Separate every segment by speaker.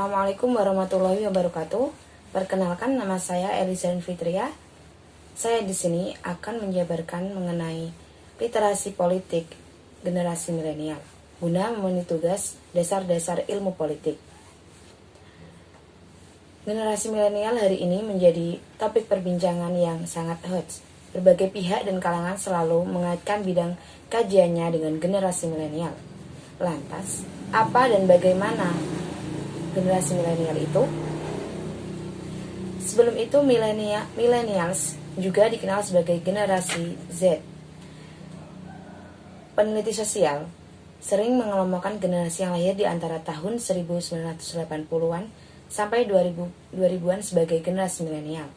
Speaker 1: Assalamualaikum warahmatullahi wabarakatuh. Perkenalkan, nama saya Elizan Fitria. Saya di sini akan menjabarkan mengenai literasi politik generasi milenial guna memenuhi tugas dasar-dasar ilmu politik. Generasi milenial hari ini menjadi topik perbincangan yang sangat hot. Berbagai pihak dan kalangan selalu mengaitkan bidang kajiannya dengan generasi milenial. Lantas, apa dan bagaimana generasi milenial itu? Sebelum itu, millennials juga dikenal sebagai generasi Z. Peneliti sosial sering mengelompokkan generasi yang lahir di antara tahun 1980-an sampai 2000-an sebagai generasi milenial.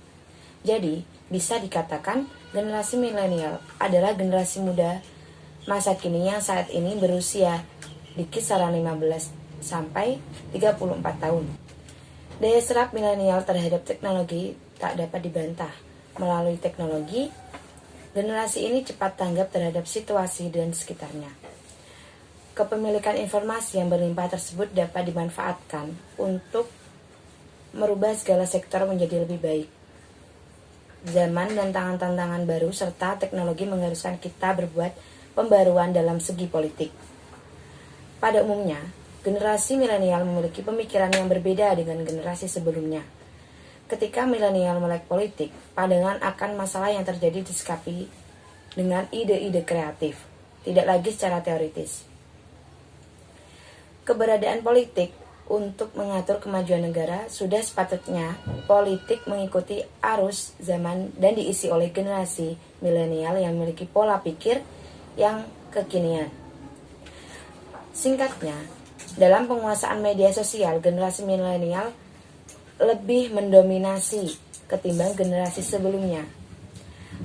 Speaker 1: Jadi, bisa dikatakan generasi milenial adalah generasi muda masa kini yang saat ini berusia di kisaran 15 sampai 34 tahun. Daya serap milenial terhadap teknologi tak dapat dibantah. Melalui teknologi, generasi ini cepat tanggap terhadap situasi dan sekitarnya. Kepemilikan informasi yang berlimpah tersebut dapat dimanfaatkan untuk merubah segala sektor menjadi lebih baik. Zaman dan tantangan baru serta teknologi mengharuskan kita berbuat pembaruan dalam segi politik. Pada umumnya, generasi milenial memiliki pemikiran yang berbeda dengan generasi sebelumnya. Ketika milenial melek politik, pandangan akan masalah yang terjadi disikapi dengan ide-ide kreatif, tidak lagi secara teoritis. Keberadaan politik untuk mengatur kemajuan negara sudah sepatutnya politik mengikuti arus zaman dan diisi oleh generasi milenial yang memiliki pola pikir yang kekinian. Singkatnya, dalam penguasaan media sosial, generasi milenial lebih mendominasi ketimbang generasi sebelumnya.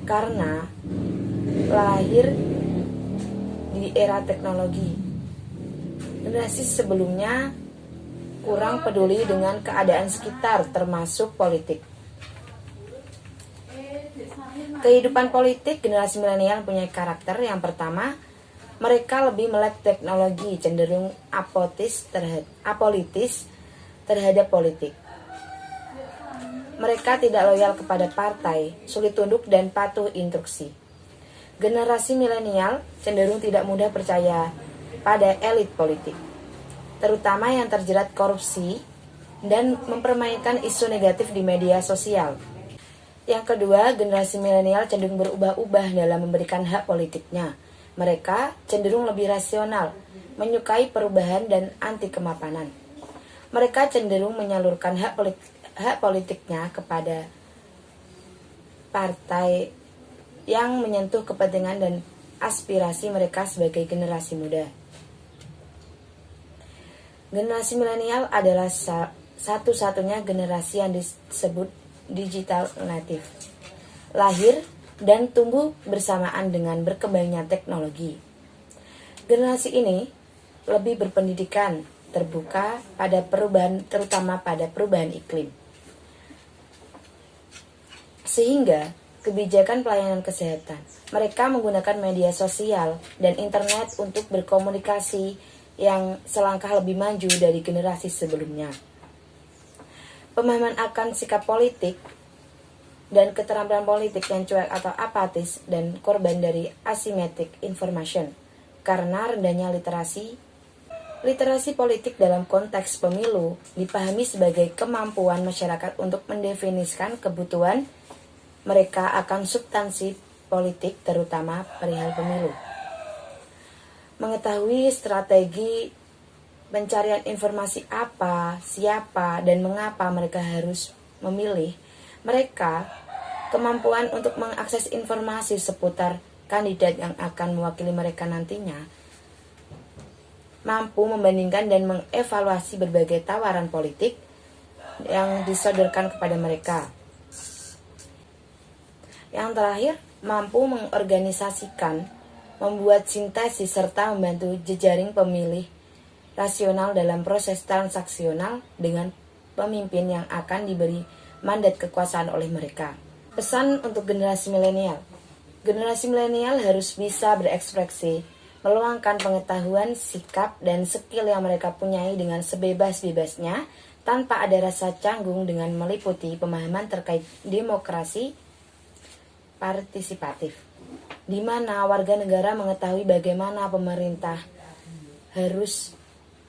Speaker 1: Karena lahir di era teknologi. Generasi sebelumnya kurang peduli dengan keadaan sekitar termasuk politik. Kehidupan politik generasi milenial punya karakter yang pertama, mereka lebih melek teknologi, cenderung apolitis terhadap politik. Mereka tidak loyal kepada partai, sulit tunduk dan patuh instruksi. Generasi milenial cenderung tidak mudah percaya pada elit politik, terutama yang terjerat korupsi dan mempermainkan isu negatif di media sosial. Yang kedua, generasi milenial cenderung berubah-ubah dalam memberikan hak politiknya. Mereka cenderung lebih rasional, menyukai perubahan dan anti kemapanan. Mereka cenderung menyalurkan hak politiknya kepada partai yang menyentuh kepentingan dan aspirasi mereka sebagai generasi muda. Generasi milenial adalah satu-satunya generasi yang disebut digital native. Lahir dan tumbuh bersamaan dengan berkembangnya teknologi. Generasi ini lebih berpendidikan, terbuka pada perubahan, terutama pada perubahan iklim. Sehingga kebijakan pelayanan kesehatan, mereka menggunakan media sosial dan internet untuk berkomunikasi yang selangkah lebih maju dari generasi sebelumnya. Pemahaman akan sikap politik dan keterampilan politik yang cuek atau apatis dan korban dari asymmetric information karena rendahnya literasi politik dalam konteks pemilu dipahami sebagai kemampuan masyarakat untuk mendefinisikan kebutuhan mereka akan substansi politik terutama perihal pemilu. Mengetahui strategi pencarian informasi apa, siapa, dan mengapa mereka harus memilih, mereka kemampuan untuk mengakses informasi seputar kandidat yang akan mewakili mereka nantinya, mampu membandingkan dan mengevaluasi berbagai tawaran politik yang disodorkan kepada mereka. Yang terakhir, mampu mengorganisasikan, membuat sintesis serta membantu jejaring pemilih rasional dalam proses transaksional dengan pemimpin yang akan diberi mandat kekuasaan oleh mereka. Pesan untuk generasi milenial. Generasi milenial harus bisa berekspresi, meluangkan pengetahuan, sikap, dan skill yang mereka punyai dengan sebebas-bebasnya tanpa ada rasa canggung dengan meliputi pemahaman terkait demokrasi partisipatif, di mana warga negara mengetahui bagaimana pemerintah harus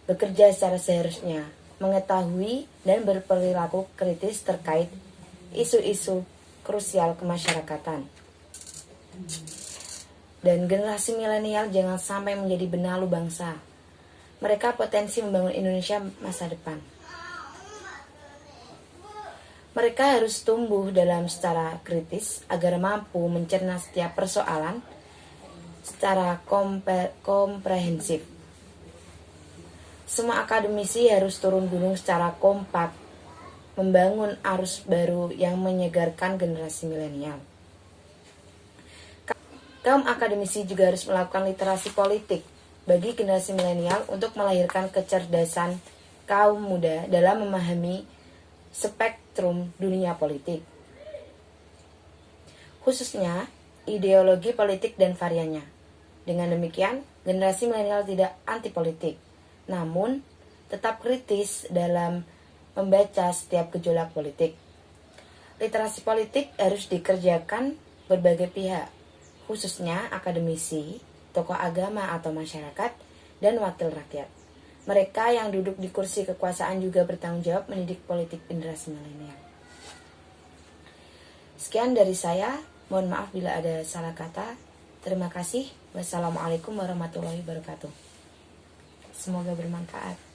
Speaker 1: bekerja secara seharusnya, mengetahui dan berperilaku kritis terkait isu-isu krusial kemasyarakatan. Dan generasi milenial jangan sampai menjadi benalu bangsa. Mereka potensi membangun Indonesia masa depan. Mereka harus tumbuh dalam secara kritis agar mampu mencerna setiap persoalan secara komprehensif. Semua akademisi harus turun gunung secara kompak, membangun arus baru yang menyegarkan generasi milenial. Kaum akademisi juga harus melakukan literasi politik bagi generasi milenial untuk melahirkan kecerdasan kaum muda dalam memahami spektrum dunia politik, khususnya ideologi politik dan variannya. Dengan demikian, generasi milenial tidak anti politik, namun tetap kritis dalam membaca setiap gejolak politik. Literasi politik harus dikerjakan berbagai pihak, khususnya akademisi, tokoh agama atau masyarakat, dan wakil rakyat. Mereka yang duduk di kursi kekuasaan juga bertanggung jawab mendidik politik generasi milenial. Sekian dari saya, mohon maaf bila ada salah kata. Terima kasih. Wassalamualaikum warahmatullahi wabarakatuh. Semoga bermanfaat.